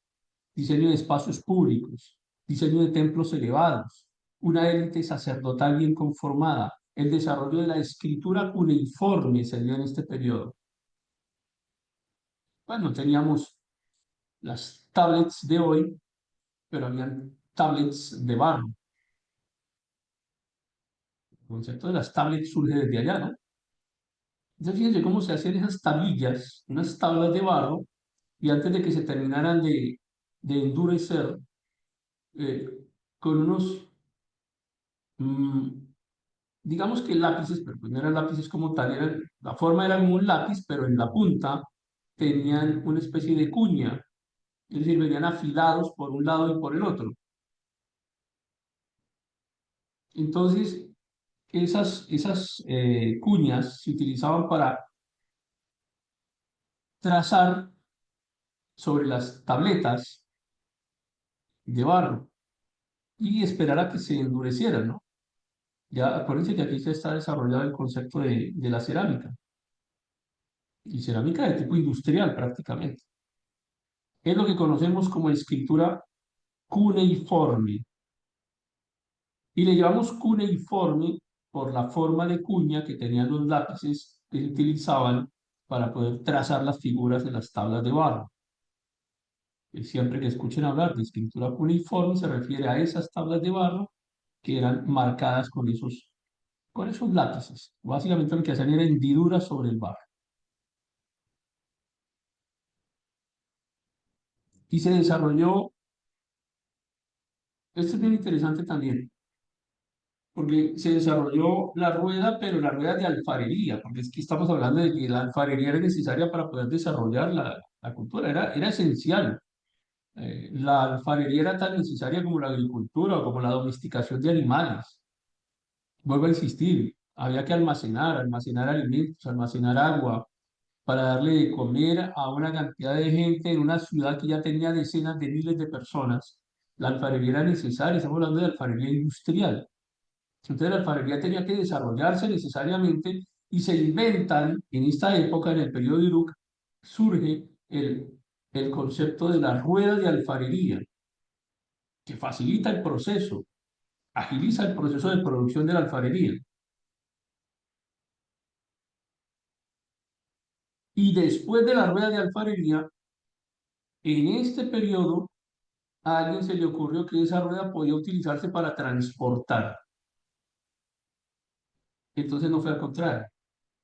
diseño de espacios públicos, diseño de templos elevados, una élite sacerdotal bien conformada. El desarrollo de la escritura cuneiforme se dio en este periodo. Bueno, teníamos las tablets de hoy, pero habían tablets de barro. El concepto de las tablets surge desde allá, ¿no? Entonces, fíjense cómo se hacían esas tablillas, unas tablas de barro, y antes de que se terminaran de endurecer, eh, con unos, mm, digamos que lápices, pero pues no eran lápices como tal, la forma era como un lápiz, pero en la punta tenían una especie de cuña, es decir, venían afilados por un lado y por el otro. Entonces, esas cuñas se utilizaban para trazar sobre las tabletas de barro y esperar a que se endurecieran, ¿no? Ya acuérdense que aquí ya está desarrollado el concepto de la cerámica, y cerámica de tipo industrial prácticamente. Es lo que conocemos como escritura cuneiforme, y le llamamos cuneiforme por la forma de cuña que tenían los lápices que se utilizaban para poder trazar las figuras de las tablas de barro. Siempre que escuchen hablar de escritura cuneiforme se refiere a esas tablas de barro que eran marcadas con esos lápices. Básicamente lo que hacían era hendiduras sobre el barro. Y se desarrolló, esto es bien interesante también, porque se desarrolló la rueda, pero la rueda de alfarería, porque es que estamos hablando de que la alfarería era necesaria para poder desarrollar la cultura, era esencial. La alfarería era tan necesaria como la agricultura o como la domesticación de animales. Vuelvo a insistir, había que almacenar alimentos, almacenar agua para darle de comer a una cantidad de gente en una ciudad que ya tenía decenas de miles de personas. La alfarería era necesaria, estamos hablando de alfarería industrial. Entonces la alfarería tenía que desarrollarse necesariamente y se inventan, en esta época, en el periodo de Uruk, surge el concepto de la rueda de alfarería, que facilita el proceso, agiliza el proceso de producción de la alfarería. Y después de la rueda de alfarería, en este periodo, a alguien se le ocurrió que esa rueda podía utilizarse para transportar. Entonces no fue al contrario.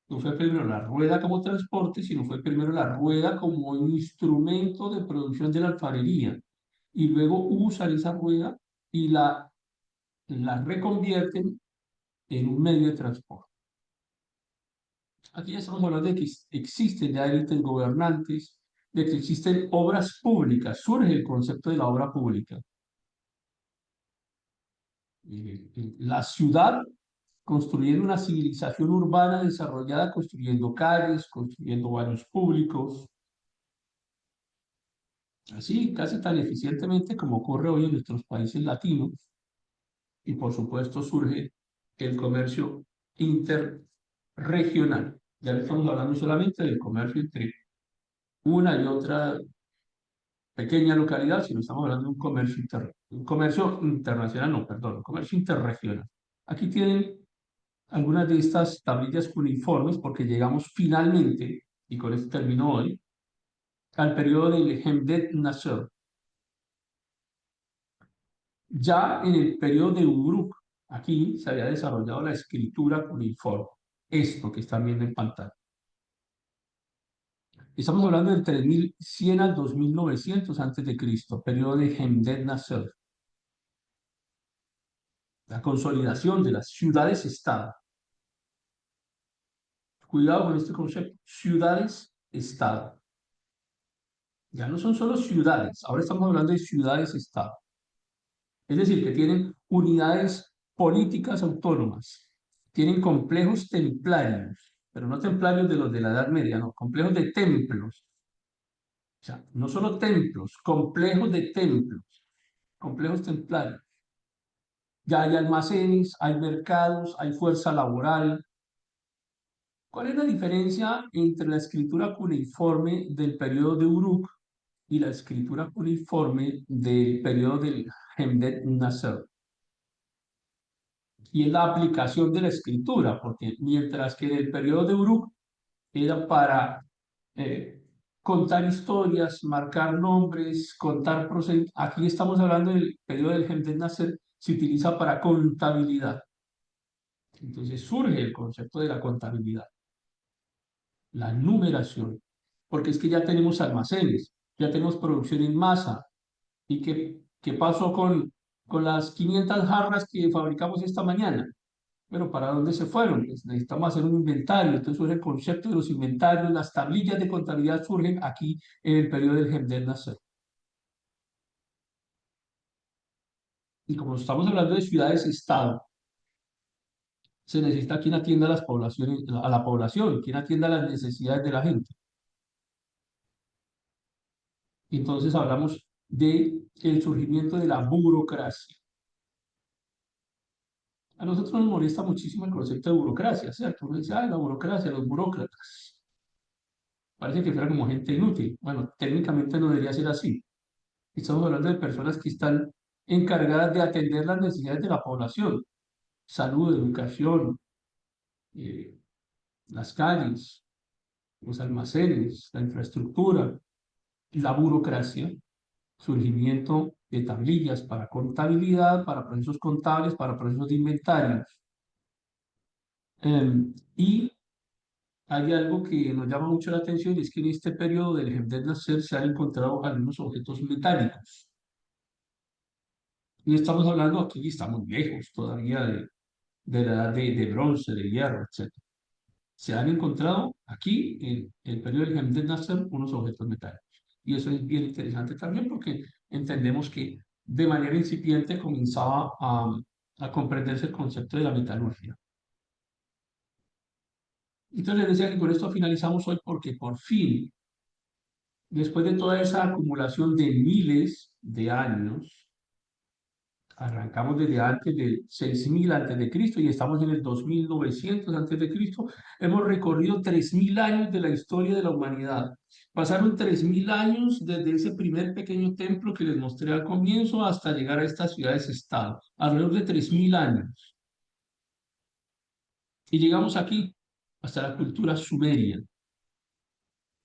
No fue primero la rueda como transporte, sino fue primero la rueda como instrumento de producción de la alfarería. Y luego usan esa rueda y la reconvierten en un medio de transporte. Aquí ya estamos hablando de que existen ya élites gobernantes, de que existen obras públicas. Surge el concepto de la obra pública. La ciudad construyendo una civilización urbana desarrollada, construyendo calles, construyendo baños públicos, así casi tan eficientemente como ocurre hoy en nuestros países latinos. Y por supuesto surge el comercio interregional. Ya no estamos hablando solamente del comercio entre una y otra pequeña localidad, sino estamos hablando de un comercio internacional, no, perdón, un comercio interregional. Aquí tienen algunas de estas tablillas cuneiformes porque llegamos finalmente, y con esto termino hoy, al periodo del Hemdet Nasser. Ya en el periodo de Uruk, aquí se había desarrollado la escritura cuneiforme, esto que están viendo en pantalla. Estamos hablando del 3100 al 2900 antes de Cristo, periodo de Hemdet Nasser, la consolidación de las ciudades-estado. Cuidado con este concepto, ciudades-estado. Ya no son solo ciudades, ahora estamos hablando de ciudades-estado. Es decir, que tienen unidades políticas autónomas, tienen complejos templarios, pero no templarios de los de la Edad Media, no, complejos de templos. O sea, no solo templos, complejos de templos, complejos templarios. Ya hay almacenes, hay mercados, hay fuerza laboral. ¿Cuál es la diferencia entre la escritura cuneiforme del periodo de Uruk y la escritura cuneiforme del periodo del Hemdet Nasser? Y es la aplicación de la escritura, porque mientras que en el periodo de Uruk era para eh, contar historias, marcar nombres, contar procedimientos, aquí estamos hablando del periodo del Hemdet Nasser, se utiliza para contabilidad. Entonces surge el concepto de la contabilidad, la numeración, porque es que ya tenemos almacenes, ya tenemos producción en masa. ¿Y qué pasó con las 500 jarras que fabricamos esta mañana? Pero ¿para dónde se fueron? Pues necesitamos hacer un inventario. Entonces surge el concepto de los inventarios, las tablillas de contabilidad surgen aquí en el periodo del Hemdet Nasser. Y como estamos hablando de ciudades-estado, se necesita quien atienda a las poblaciones, a la población, quien atienda a las necesidades de la gente. Y entonces hablamos de el surgimiento de la burocracia. A nosotros nos molesta muchísimo el concepto de burocracia, ¿cierto? Uno dice, ah, la burocracia, los burócratas. Parece que fuera como gente inútil. Bueno, técnicamente no debería ser así. Estamos hablando de personas que están encargadas de atender las necesidades de la población, salud, educación, eh, las calles, los almacenes, la infraestructura, la burocracia, surgimiento de tablillas para contabilidad, para procesos contables, para procesos de inventarios. Y hay algo que nos llama mucho la atención y es que en este periodo del Hemdet Nasser se han encontrado algunos objetos metálicos. Y estamos hablando aquí, estamos lejos todavía de la edad de bronce, de hierro, etc. Se han encontrado aquí, en el periodo del Hemdet Nasser, unos objetos metálicos. Y eso es bien interesante también porque entendemos que de manera incipiente comenzaba a comprenderse el concepto de la metalurgia. Entonces les decía que con esto finalizamos hoy porque por fin, después de toda esa acumulación de miles de años, arrancamos desde antes del 6000 antes de Cristo y estamos en el 2900 antes de Cristo. Hemos recorrido 3000 años de la historia de la humanidad. Pasaron 3000 años desde ese primer pequeño templo que les mostré al comienzo hasta llegar a estas ciudades-estado. Alrededor de 3000 años. Y llegamos aquí, hasta la cultura sumeria.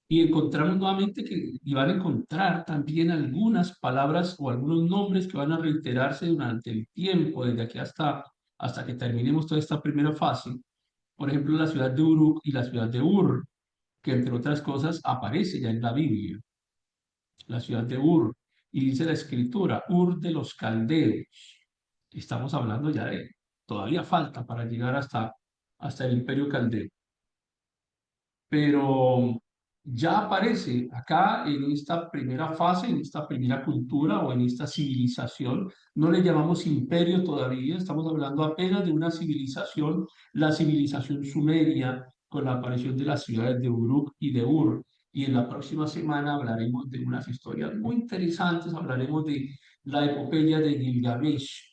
Y encontramos nuevamente que y van a encontrar también algunas palabras o algunos nombres que van a reiterarse durante el tiempo, desde aquí hasta que terminemos toda esta primera fase. Por ejemplo, la ciudad de Uruk y la ciudad de Ur, que entre otras cosas aparece ya en la Biblia. La ciudad de Ur. Y dice la escritura, Ur de los caldeos. Estamos hablando ya de, todavía falta para llegar hasta el imperio caldeo. Pero ya aparece acá en esta primera fase, en esta primera cultura o en esta civilización. No le llamamos imperio todavía, estamos hablando apenas de una civilización, la civilización sumeria, con la aparición de las ciudades de Uruk y de Ur. Y en la próxima semana hablaremos de unas historias muy interesantes, hablaremos de la epopeya de Gilgamesh,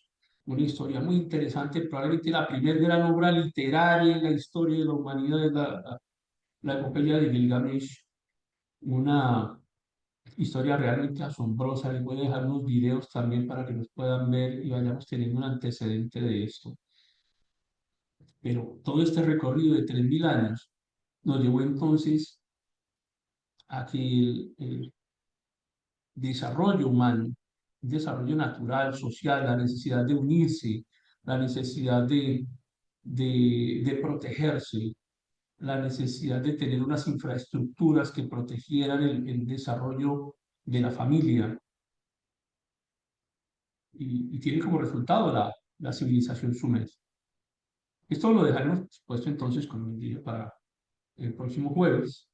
una historia muy interesante, probablemente la primera gran obra literaria en la historia de la humanidad, es la epopeya de Gilgamesh, una historia realmente asombrosa. Les voy a dejar unos videos también para que nos puedan ver y vayamos teniendo un antecedente de esto. Pero todo este recorrido de 3.000 años nos llevó entonces a que el desarrollo humano, el desarrollo natural, social, la necesidad de unirse, la necesidad de protegerse, la necesidad de tener unas infraestructuras que protegieran el desarrollo de la familia, y tiene como resultado la civilización sumeria. Esto lo dejaremos puesto entonces con un día para el próximo jueves.